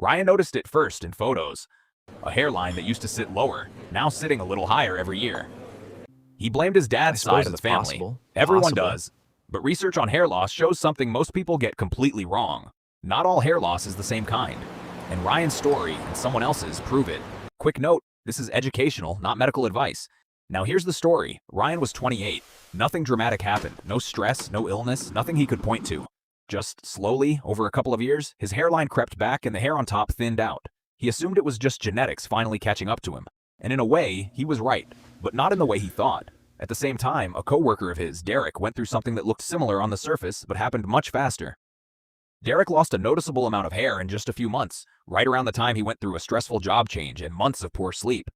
Ryan noticed it first in photos. A hairline that used to sit lower, now sitting a little higher every year. He blamed his dad's side of the family. Everyone does. But research on hair loss shows something most people get completely wrong. Not all hair loss is the same kind. And Ryan's story and someone else's prove it. Quick note, this is educational, not medical advice. Now here's the story. Ryan was 28. Nothing dramatic happened. No stress, no illness, nothing he could point to. Just slowly, over a couple of years, his hairline crept back and the hair on top thinned out. He assumed it was just genetics finally catching up to him. And in a way, he was right, but not in the way he thought. At the same time, a coworker of his, Derek, went through something that looked similar on the surface, but happened much faster. Derek lost a noticeable amount of hair in just a few months, right around the time he went through a stressful job change and months of poor sleep.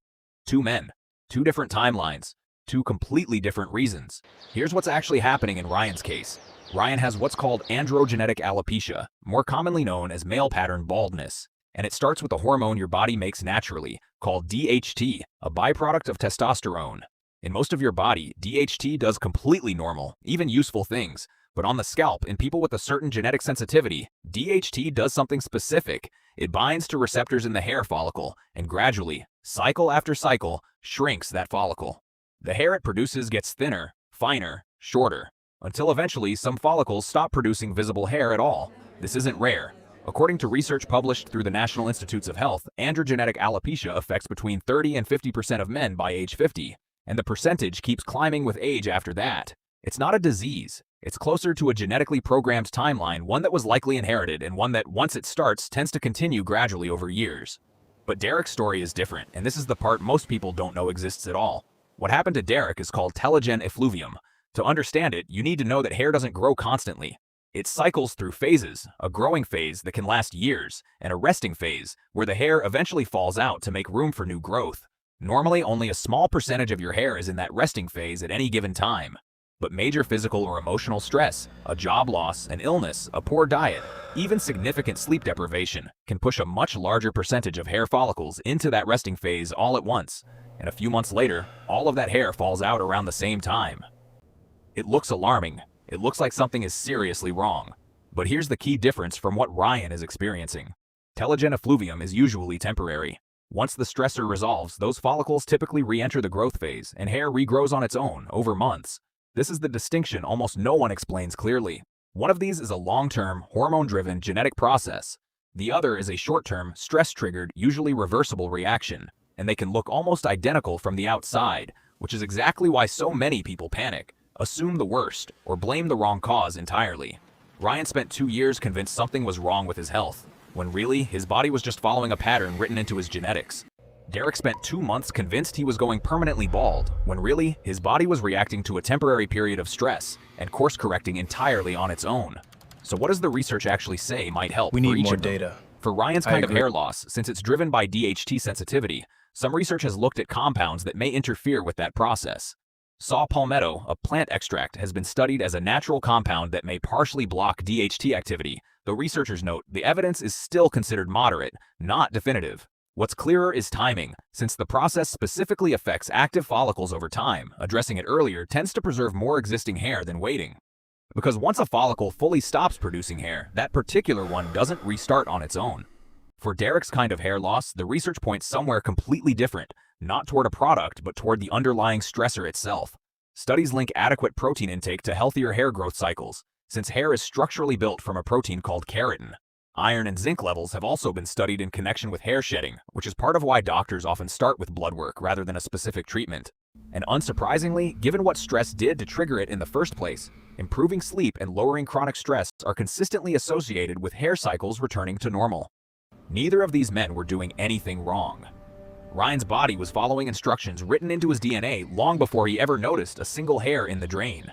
Two men, two different timelines, two completely different reasons. Here's what's actually happening in Ryan's case. Ryan has what's called androgenetic alopecia, more commonly known as male pattern baldness. And it starts with a hormone your body makes naturally, called DHT, a byproduct of testosterone. In most of your body, DHT does completely normal, even useful things. But on the scalp, in people with a certain genetic sensitivity, DHT does something specific. It binds to receptors in the hair follicle, and gradually, cycle after cycle, shrinks that follicle. The hair it produces gets thinner, finer, shorter, until eventually some follicles stop producing visible hair at all. This isn't rare. According to research published through the National Institutes of Health, androgenetic alopecia affects between 30 and 50% of men by age 50, and the percentage keeps climbing with age after that. It's not a disease. It's closer to a genetically programmed timeline, one that was likely inherited and one that, once it starts, tends to continue gradually over years. But Derek's story is different, and this is the part most people don't know exists at all. What happened to Derek is called telogen effluvium. To understand it, you need to know that hair doesn't grow constantly. It cycles through phases, a growing phase that can last years, and a resting phase, where the hair eventually falls out to make room for new growth. Normally, only a small percentage of your hair is in that resting phase at any given time. But major physical or emotional stress, a job loss, an illness, a poor diet, even significant sleep deprivation can push a much larger percentage of hair follicles into that resting phase all at once. And a few months later, all of that hair falls out around the same time. It looks alarming. It looks like something is seriously wrong. But here's the key difference from what Ryan is experiencing. Telogen effluvium is usually temporary. Once the stressor resolves, those follicles typically re-enter the growth phase, and hair regrows on its own over months. This is the distinction almost no one explains clearly. One of these is a long-term, hormone-driven genetic process. The other is a short-term, stress-triggered, usually reversible reaction, and they can look almost identical from the outside, which is exactly why so many people panic, assume the worst, or blame the wrong cause entirely. Ryan spent 2 years convinced something was wrong with his health, when really, his body was just following a pattern written into his genetics. Derek spent 2 months convinced he was going permanently bald, when really, his body was reacting to a temporary period of stress, and course-correcting entirely on its own. So what does the research actually say might help for each of them? We need more data. For Ryan's kind of hair loss, since it's driven by DHT sensitivity, some research has looked at compounds that may interfere with that process. Saw palmetto, a plant extract, has been studied as a natural compound that may partially block DHT activity, though researchers note the evidence is still considered moderate, not definitive. What's clearer is timing, since the process specifically affects active follicles over time. Addressing it earlier tends to preserve more existing hair than waiting. Because once a follicle fully stops producing hair, that particular one doesn't restart on its own. For Derek's kind of hair loss, the research points somewhere completely different, not toward a product, but toward the underlying stressor itself. Studies link adequate protein intake to healthier hair growth cycles, since hair is structurally built from a protein called keratin. Iron and zinc levels have also been studied in connection with hair shedding, which is part of why doctors often start with blood work rather than a specific treatment. And unsurprisingly, given what stress did to trigger it in the first place, improving sleep and lowering chronic stress are consistently associated with hair cycles returning to normal. Neither of these men were doing anything wrong. Ryan's body was following instructions written into his DNA long before he ever noticed a single hair in the drain.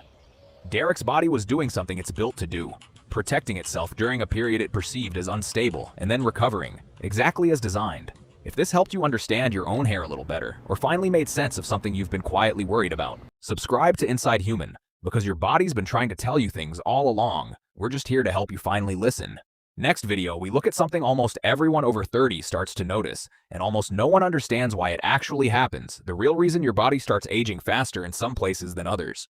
Derek's body was doing something it's built to do, protecting itself during a period it perceived as unstable, and then recovering, exactly as designed. If this helped you understand your own hair a little better, or finally made sense of something you've been quietly worried about, subscribe to Inside Human, because your body's been trying to tell you things all along. We're just here to help you finally listen. Next video, we look at something almost everyone over 30 starts to notice, and almost no one understands why it actually happens, the real reason your body starts aging faster in some places than others.